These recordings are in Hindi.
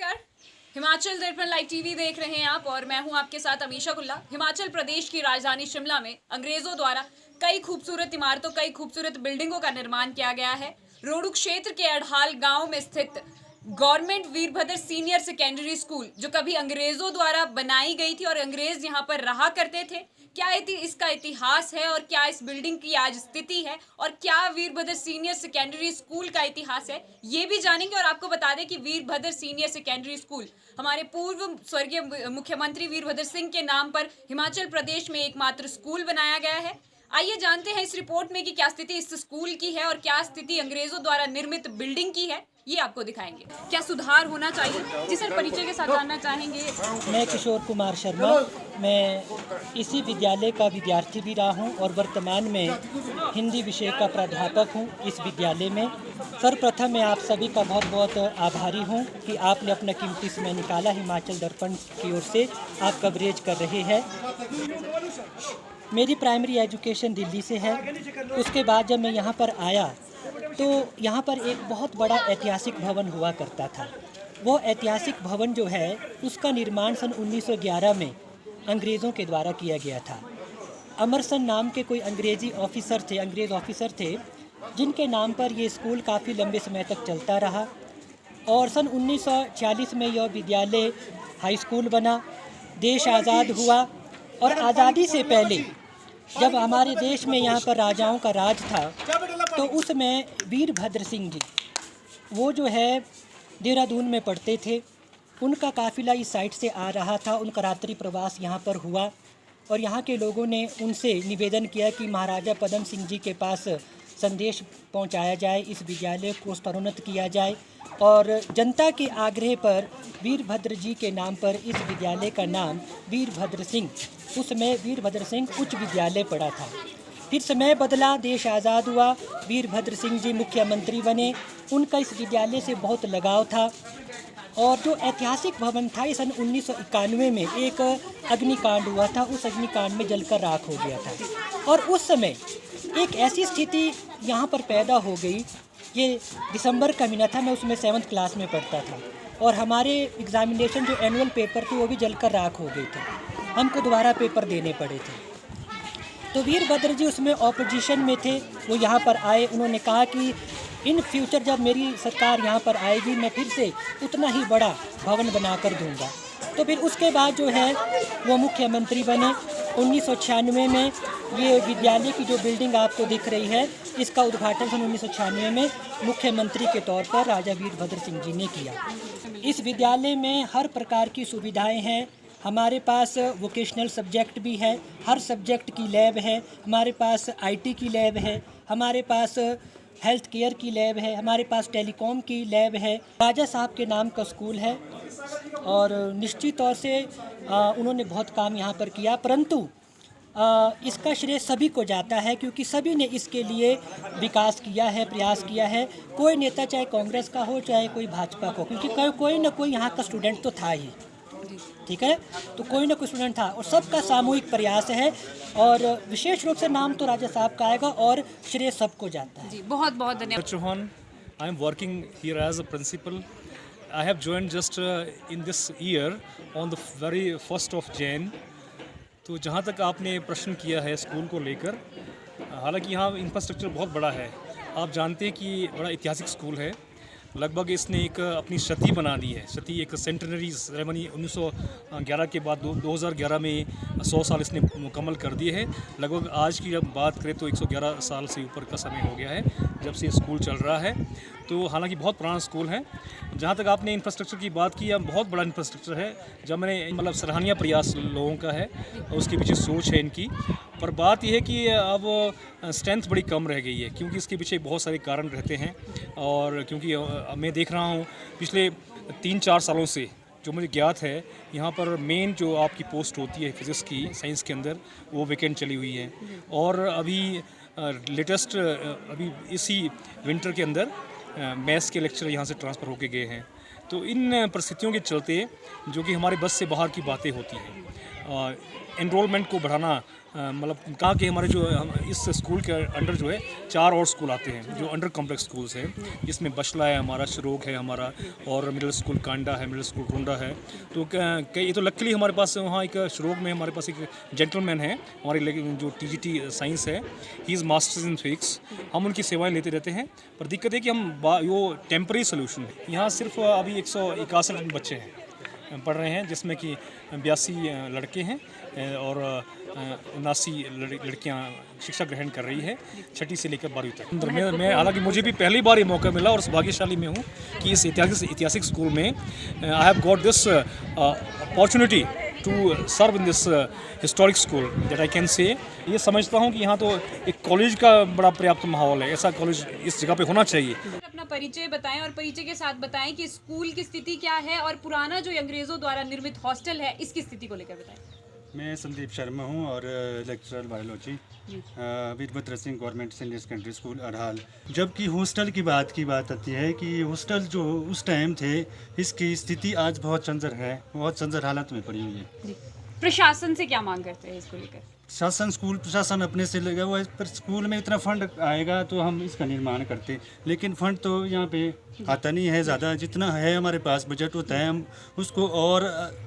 नमस्कार। हिमाचल दर्पण लाइव टीवी देख रहे हैं आप और मैं हूं आपके साथ अमीशा कुल्ला। हिमाचल प्रदेश की राजधानी शिमला में अंग्रेजों द्वारा कई खूबसूरत इमारतों, कई खूबसूरत बिल्डिंगों का निर्माण किया गया है। रोहडू क्षेत्र के अड़हाल गांव में स्थित government Virbhadra senior secondary school, जो कभी अंग्रेजों द्वारा बनाई गई थी और अंग्रेज यहाँ पर रहा करते थे। क्या इसका इतिहास है और क्या इस बिल्डिंग की आज स्थिति है और क्या वीरभद्र सीनियर सेकेंडरी स्कूल का इतिहास है, ये भी जानेंगे। और आपको बता दें कि वीरभद्र सीनियर सेकेंडरी स्कूल हमारे पूर्व स्वर्गीय मुख्यमंत्री वीरभद्र सिंह के नाम पर हिमाचल प्रदेश में एकमात्र स्कूल बनाया गया है। आइए जानते हैं इस रिपोर्ट में कि क्या स्थिति इस स्कूल की है और क्या स्थिति अंग्रेजों द्वारा निर्मित बिल्डिंग की है, ये आपको दिखाएंगे। क्या सुधार होना चाहिए, जिस सर परिचय के साथ जानना चाहेंगे। मैं किशोर कुमार शर्मा, मैं इसी विद्यालय का विद्यार्थी भी रहा हूं और वर्तमान में हिंदी विषय का प्राध्यापक हूं इस विद्यालय में। सर्वप्रथम मैं आप सभी का बहुत बहुत आभारी हूं कि आपने अपना कीमती समय निकाला, हिमाचल दर्पण की ओर से आप कवरेज कर रहे हैं। मेरी प्राइमरी एजुकेशन दिल्ली से है। उसके बाद जब मैं यहाँ पर आया तो यहाँ पर एक बहुत बड़ा ऐतिहासिक भवन हुआ करता था। वो ऐतिहासिक भवन जो है उसका निर्माण सन 1911 में अंग्रेज़ों के द्वारा किया गया था। अमरसन नाम के कोई अंग्रेज़ ऑफिसर थे जिनके नाम पर ये स्कूल काफ़ी लंबे समय तक चलता रहा और सन 1946 में यह विद्यालय हाई स्कूल बना। देश आज़ाद हुआ और आज़ादी से पहले जब हमारे देश में यहाँ पर राजाओं का राज था तो उसमें वीरभद्र सिंह जी वो जो है देहरादून में पढ़ते थे। उनका काफ़िला इस साइड से आ रहा था। उनका रात्रि प्रवास यहाँ पर हुआ और यहाँ के लोगों ने उनसे निवेदन किया कि महाराजा पदम सिंह जी के पास संदेश पहुँचाया जाए, इस विद्यालय को स्तरोन्नत किया जाए। और जनता के आग्रह पर वीरभद्र जी के नाम पर इस विद्यालय का नाम वीरभद्र सिंह, उसमें वीरभद्र सिंह उच्च विद्यालय पड़ा था। फिर समय बदला, देश आज़ाद हुआ, वीरभद्र सिंह जी मुख्यमंत्री बने। उनका इस विद्यालय से बहुत लगाव था और जो ऐतिहासिक भवन था ये सन 1991 में एक अग्निकांड हुआ था। उस अग्निकांड में जलकर राख हो गया था और उस समय एक ऐसी स्थिति यहाँ पर पैदा हो गई। ये दिसंबर का महीना था, मैं उसमें 7th क्लास में पढ़ता था और हमारे एग्ज़ामिनेशन जो एनुअल पेपर थे वो भी जलकर राख हो गए थे। हमको दोबारा पेपर देने पड़े थे। तो वीरभद्र जी उसमें ऑपोजिशन में थे। वो यहाँ पर आए, उन्होंने कहा कि इन फ्यूचर जब मेरी सरकार यहाँ पर आएगी मैं फिर से उतना ही बड़ा भवन बनाकर दूंगा। तो फिर उसके बाद जो है वो मुख्यमंत्री बने। 1996 में ये विद्यालय की जो बिल्डिंग आपको दिख रही है इसका उद्घाटन सन 1996 में मुख्यमंत्री के तौर पर राजा वीरभद्र सिंह जी ने किया। इस विद्यालय में हर प्रकार की सुविधाएं हैं। हमारे पास वोकेशनल सब्जेक्ट भी है, हर सब्जेक्ट की लैब है। हमारे पास आईटी की लैब है, हमारे पास हेल्थ केयर की लैब है, हमारे पास टेलीकॉम की लैब है। राजा साहब के नाम का स्कूल है और निश्चित तौर से उन्होंने बहुत काम यहाँ पर किया, परंतु इसका श्रेय सभी को जाता है क्योंकि सभी ने इसके लिए विकास किया है, प्रयास किया है। कोई नेता चाहे कांग्रेस का हो चाहे कोई भाजपा का हो, क्योंकि कोई ना कोई यहाँ का स्टूडेंट तो था ही, ठीक है। तो कोई ना कोई स्टूडेंट था और सबका सामूहिक प्रयास है और विशेष रूप से नाम तो राजा साहब का आएगा और श्रेय सबको जाता है। जी, बहुत बहुत धन्यवाद। Chauhan, I am working here as a principal. I have joined just in this year on the very 1st of Jan. तो जहाँ तक आपने प्रश्न किया है स्कूल को लेकर, हालांकि यहाँ इंफ्रास्ट्रक्चर बहुत बड़ा है। आप जानते हैं कि बड़ा ऐतिहासिक स्कूल है। लगभग इसने एक अपनी शती बना दी है। शती एक सेंटनरी सेरेमनी 1911 के बाद 2011 में 100 साल इसने मुकम्मल कर दिए है। लगभग आज की जब बात करें तो 111 साल से ऊपर का समय हो गया है जब से स्कूल चल रहा है। तो हालांकि बहुत पुराना स्कूल है। जहाँ तक आपने इंफ्रास्ट्रक्चर की बात की, अब बहुत बड़ा इंफ्रास्ट्रक्चर है। जब मैंने मतलब सराहनीय प्रयास लोगों का है, उसके पीछे सोच है इनकी। पर बात यह है कि अब स्ट्रेंथ बड़ी कम रह गई है क्योंकि इसके पीछे बहुत सारे कारण रहते हैं। और क्योंकि मैं देख रहा हूँ पिछले 3-4 सालों से जो मुझे ज्ञात है, यहाँ पर मेन जो आपकी पोस्ट होती है फिज़िक्स की, साइंस के अंदर, वो वैकेंट चली हुई है। और अभी लेटेस्ट अभी इसी विंटर के अंदर मैथ्स के लेक्चर यहाँ से ट्रांसफ़र होके गए हैं। तो इन परिस्थितियों के चलते जो कि हमारे बस से बाहर की बातें होती हैं एनरोलमेंट को बढ़ाना, मतलब कहा कि हमारे जो इस स्कूल के अंडर जो है 4 और स्कूल आते हैं जो अंडर कॉम्प्लेक्स स्कूल्स हैं, जिसमें बशला है हमारा, शरोक है हमारा, और मिडिल स्कूल कांडा है, मिडिल स्कूल रोंडा है। तो कई तो लकीली हमारे पास वहाँ एक शरोक में हमारे पास एक जेंटलमैन है हमारे जो TGT साइंस है, he is masters in physics. हम उनकी सेवाएं लेते रहते हैं, पर दिक्कत है कि हम वो टेम्परेरी सोल्यूशन है। यहाँ सिर्फ अभी 161 बच्चे हैं पढ़ रहे हैं, जिसमें कि 82 लड़के हैं और 79 लड़कियां शिक्षा ग्रहण कर रही है 6ठी से लेकर 12वीं तक। मैं हालांकि मुझे भी पहली बार ये मौका मिला और भाग्यशाली मैं हूँ कि इस ऐतिहासिक स्कूल में I have got this opportunity to serve in this historic school that I can say. ये समझता हूँ कि यहाँ तो एक कॉलेज का बड़ा पर्याप्त माहौल है, ऐसा कॉलेज इस जगह पे होना चाहिए। अपना परिचय बताएं और परिचय के साथ बताएं कि स्कूल की स्थिति क्या है और पुराना जो अंग्रेजों द्वारा निर्मित हॉस्टल है इसकी स्थिति को लेकर बताएं। मैं संदीप शर्मा हूँ और lecturer biology Virbhadra Singh government senior secondary school Adhal. जबकि हॉस्टल की बात आती है कि हॉस्टल जो उस टाइम थे, इसकी स्थिति आज बहुत संजर हालत में पड़ी हुई है। प्रशासन से क्या मांग करते हैं इसको लेकर? स्कूल प्रशासन अपने से लगा हुआ है, पर स्कूल में इतना फंड आएगा तो हम इसका निर्माण करते, लेकिन फंड तो यहाँ पे आता नहीं है ज़्यादा। जितना है हमारे पास बजट होता है, हम उसको और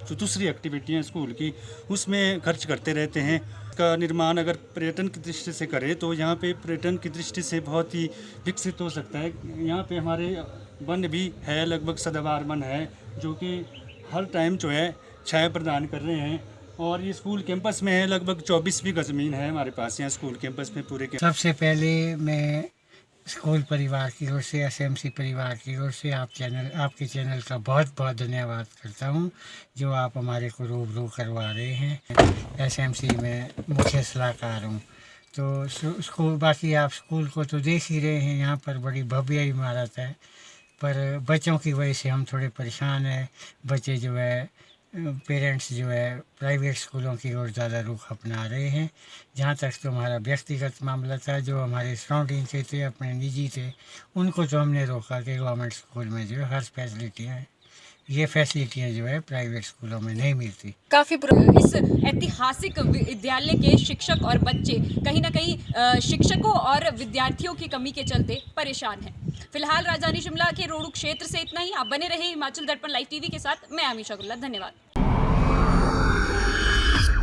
जो दूसरी एक्टिविटियाँ स्कूल की उसमें खर्च करते रहते हैं। का निर्माण अगर पर्यटन की दृष्टि से करें तो यहाँ पे पर्यटन की दृष्टि से बहुत ही विकसित हो सकता है। यहाँ पे हमारे वन भी है, लगभग सदाबहार वन है, जो कि हर टाइम जो है छाया प्रदान कर रहे हैं। और ये स्कूल कैंपस में है, लगभग 24 बीघा ज़मीन है हमारे पास यहाँ स्कूल कैंपस में पूरे के। सबसे पहले मैं स्कूल परिवार की ओर से, SMC परिवार की ओर से आपके चैनल का बहुत बहुत धन्यवाद करता हूँ, जो आप हमारे को रूबरू करवा रहे हैं। SMC में मुख्य सलाहकार हूँ। तो स्कूल, बाकी आप स्कूल को तो देख ही रहे हैं, यहाँ पर बड़ी भव्य इमारत है, पर बच्चों की वजह से हम थोड़े परेशान हैं। बच्चे जो है, पेरेंट्स जो है प्राइवेट स्कूलों की ओर ज़्यादा रुख अपना रहे हैं। जहाँ तक तो हमारा व्यक्तिगत मामला था, जो हमारे सराउंडिंग के थे, अपने निजी थे, उनको तो हमने रोका कि गवर्नमेंट स्कूल में जो है हर फैसिलिटियाँ हैं, ये फैसिलिटियाँ जो है प्राइवेट स्कूलों में नहीं मिलती। काफ़ी इस ऐतिहासिक विद्यालय के शिक्षक और बच्चे कहीं ना कहीं शिक्षकों और विद्यार्थियों की कमी के चलते परेशान हैं। फिलहाल राजधानी शिमला के रोहड़ू क्षेत्र से इतना ही। आप बने रहे हिमाचल दर्पण लाइव टीवी के साथ। मैं अमीशा गुल्ला, धन्यवाद।